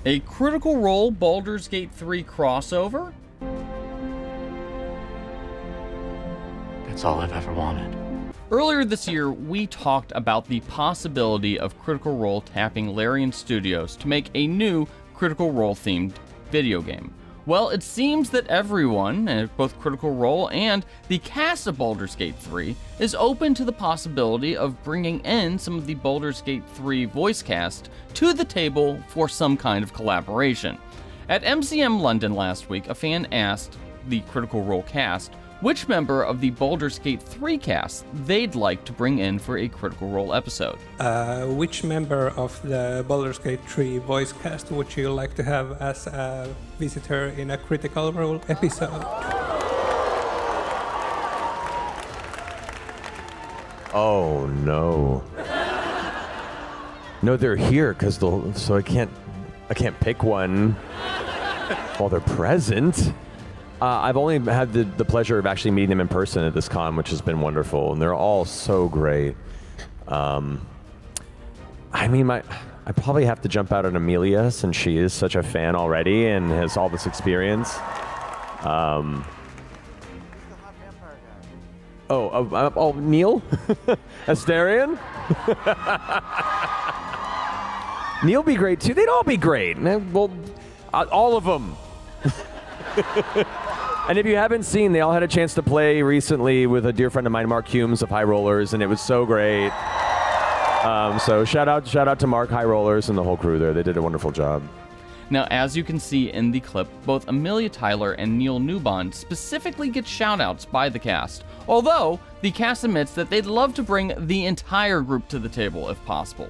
A Critical Role Baldur's Gate 3 crossover? That's all I've ever wanted. Earlier this year, we talked about the possibility of Critical Role tapping Larian Studios to make a new Critical Role themed video game. Well, it seems that everyone, both Critical Role and the cast of Baldur's Gate 3, is open to the possibility of bringing in some of the Baldur's Gate 3 voice cast to the table for some kind of collaboration. At MCM London last week, a fan asked the Critical Role cast which member of the Baldur's Gate 3 cast they'd like to bring in for a Critical Role episode. Which member of the Baldur's Gate 3 voice cast would you like to have as a visitor in a Critical Role episode? Oh no. No, they're here so I can't pick one while they're present. I've only had the pleasure of actually meeting them in person at this con, which has been wonderful, and they're all so great. I probably have to jump out at Amelia since she is such a fan already and has all this experience. Neil? Asterion? Neil be great too. They'd all be great. Well, all of them. And if you haven't seen, they all had a chance to play recently with a dear friend of mine, Mark Humes of High Rollers, and it was so great. So shout out to Mark, High Rollers, and the whole crew there. They did a wonderful job. Now, as you can see in the clip, both Amelia Tyler and Neil Nuban specifically get shoutouts by the cast, although the cast admits that they'd love to bring the entire group to the table if possible.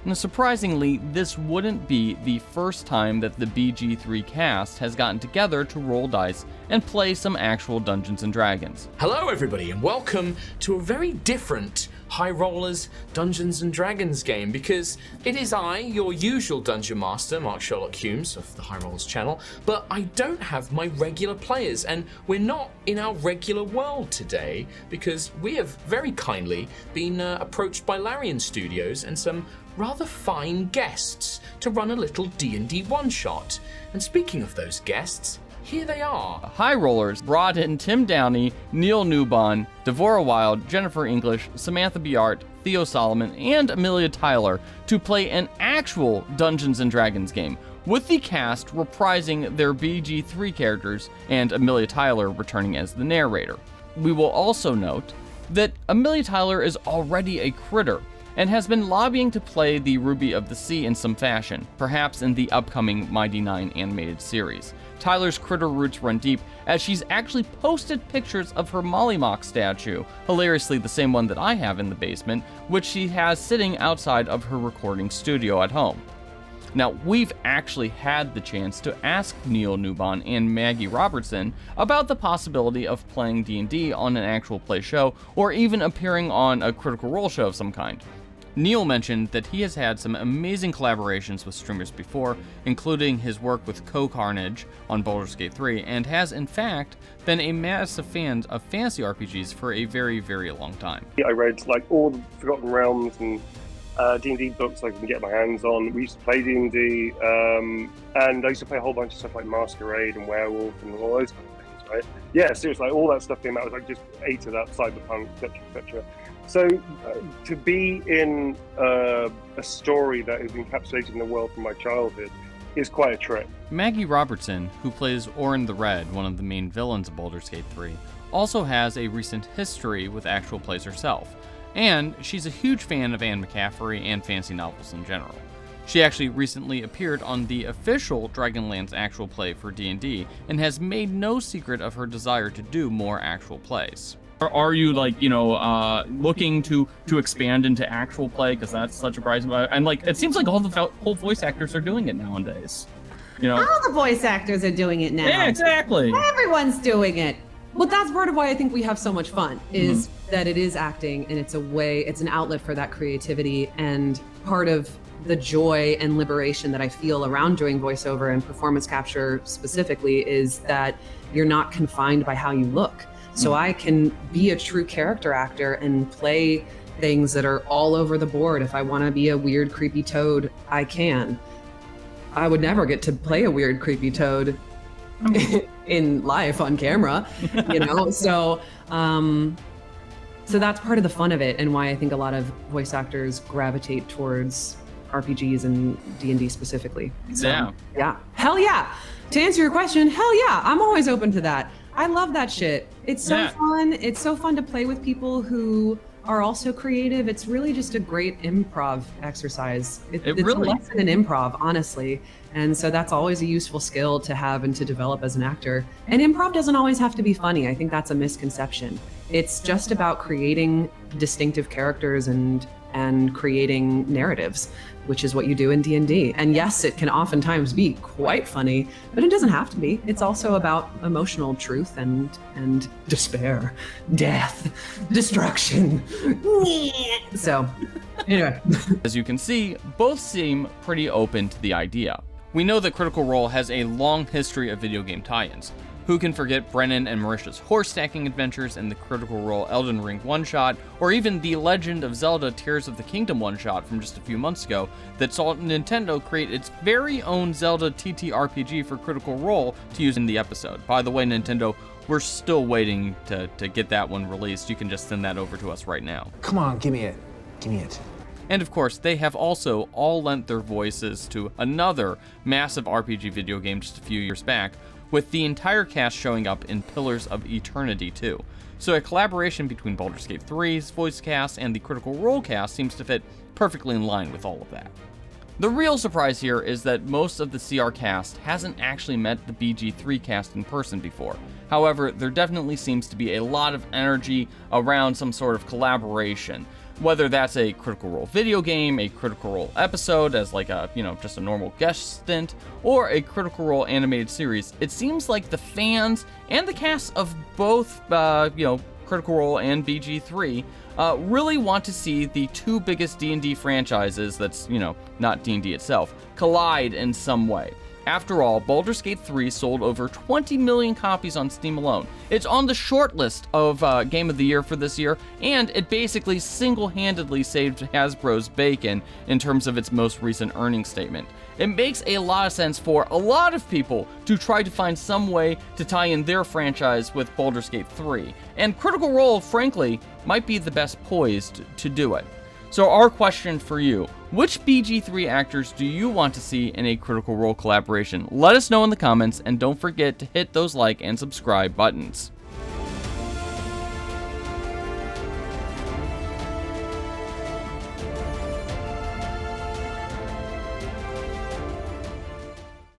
Now, surprisingly, this wouldn't be the first time that the BG3 cast has gotten together to roll dice and play some actual Dungeons & Dragons. Hello everybody, and welcome to a very different High Rollers Dungeons & Dragons game, because it is I, your usual Dungeon Master, Mark Sherlock Humes of the High Rollers channel, but I don't have my regular players, and we're not in our regular world today, because we have very kindly been approached by Larian Studios and some rather fine guests to run a little D&D one-shot. And speaking of those guests, here they are. High Rollers brought in Tim Downey, Neil Nuban, Devora Wild, Jennifer English, Samantha Biart, Theo Solomon, and Amelia Tyler to play an actual Dungeons & Dragons game, with the cast reprising their BG3 characters and Amelia Tyler returning as the narrator. We will also note that Amelia Tyler is already a critter, and has been lobbying to play the Ruby of the Sea in some fashion, perhaps in the upcoming Mighty Nein Animated Series. Tyler's critter roots run deep, as she's actually posted pictures of her Mollymock statue, hilariously the same one that I have in the basement, which she has sitting outside of her recording studio at home. Now, we've actually had the chance to ask Neil Nuban and Maggie Robertson about the possibility of playing D&D on an actual play show, or even appearing on a Critical Role show of some kind. Neil mentioned that he has had some amazing collaborations with streamers before, including his work with Co-Carnage on Baldur's Gate 3, and has in fact been a massive fan of fantasy RPGs for a very, very long time. I read all the Forgotten Realms and D&D books I can get my hands on. We used to play D&D, and I used to play a whole bunch of stuff like Masquerade and Werewolf and all those kind of things, right? Yeah, seriously, all that stuff came out. I was just ate it up, cyberpunk, etc., etc. So to be in a story that is encapsulated in the world from my childhood is quite a trip. Maggie Robertson, who plays Orin the Red, one of the main villains of Baldur's Gate 3, also has a recent history with actual plays herself, and she's a huge fan of Anne McCaffrey and fantasy novels in general. She actually recently appeared on the official Dragonlance actual play for D&D, and has made no secret of her desire to do more actual plays. Are you looking to expand into actual play, because that's such a prize? And it seems like all the whole voice actors are doing it nowadays. All the voice actors are doing it now. Yeah, exactly. Everyone's doing it. Well, that's part of why I think we have so much fun, is that it is acting, and it's an outlet for that creativity, and part of the joy and liberation that I feel around doing voiceover and performance capture specifically is that you're not confined by how you look. So I can be a true character actor and play things that are all over the board. If I want to be a weird, creepy toad, I can. I would never get to play a weird, creepy toad in life on camera, you know? So that's part of the fun of it, and why I think a lot of voice actors gravitate towards RPGs and D&D specifically. So, yeah. Hell yeah. To answer your question, hell yeah. I'm always open to that. I love that shit. It's so fun. It's so fun to play with people who are also creative. It's really just a great improv exercise. It's really a lesson in improv, honestly. And so that's always a useful skill to have and to develop as an actor. And improv doesn't always have to be funny. I think that's a misconception. It's just about creating distinctive characters and creating narratives, which is what you do in D&D. And yes, it can oftentimes be quite funny, but it doesn't have to be. It's also about emotional truth and despair, death, destruction. So, anyway. As you can see, both seem pretty open to the idea. We know that Critical Role has a long history of video game tie-ins. Who can forget Brennan and Marisha's horse stacking adventures in the Critical Role Elden Ring one-shot, or even the Legend of Zelda Tears of the Kingdom one-shot from just a few months ago that saw Nintendo create its very own Zelda TTRPG for Critical Role to use in the episode. By the way, Nintendo, we're still waiting to get that one released. You can just send that over to us right now. Come on, give me it. Give me it. And of course, they have also all lent their voices to another massive RPG video game just a few years back, with the entire cast showing up in Pillars of Eternity too. So a collaboration between Baldur's Gate 3's voice cast and the Critical Role cast seems to fit perfectly in line with all of that. The real surprise here is that most of the CR cast hasn't actually met the BG3 cast in person before. However, there definitely seems to be a lot of energy around some sort of collaboration. Whether that's a Critical Role video game, a Critical Role episode as like a, just a normal guest stint, or a Critical Role animated series, it seems like the fans and the cast of both, Critical Role and BG3 really want to see the two biggest D&D franchises that's, not D&D itself, collide in some way. After all, Baldur's Gate 3 sold over 20 million copies on Steam alone. It's on the short list of Game of the Year for this year, and it basically single-handedly saved Hasbro's bacon in terms of its most recent earnings statement. It makes a lot of sense for a lot of people to try to find some way to tie in their franchise with Baldur's Gate 3, and Critical Role, frankly, might be the best poised to do it. So our question for you, which BG3 actors do you want to see in a Critical Role collaboration? Let us know in the comments, and don't forget to hit those like and subscribe buttons.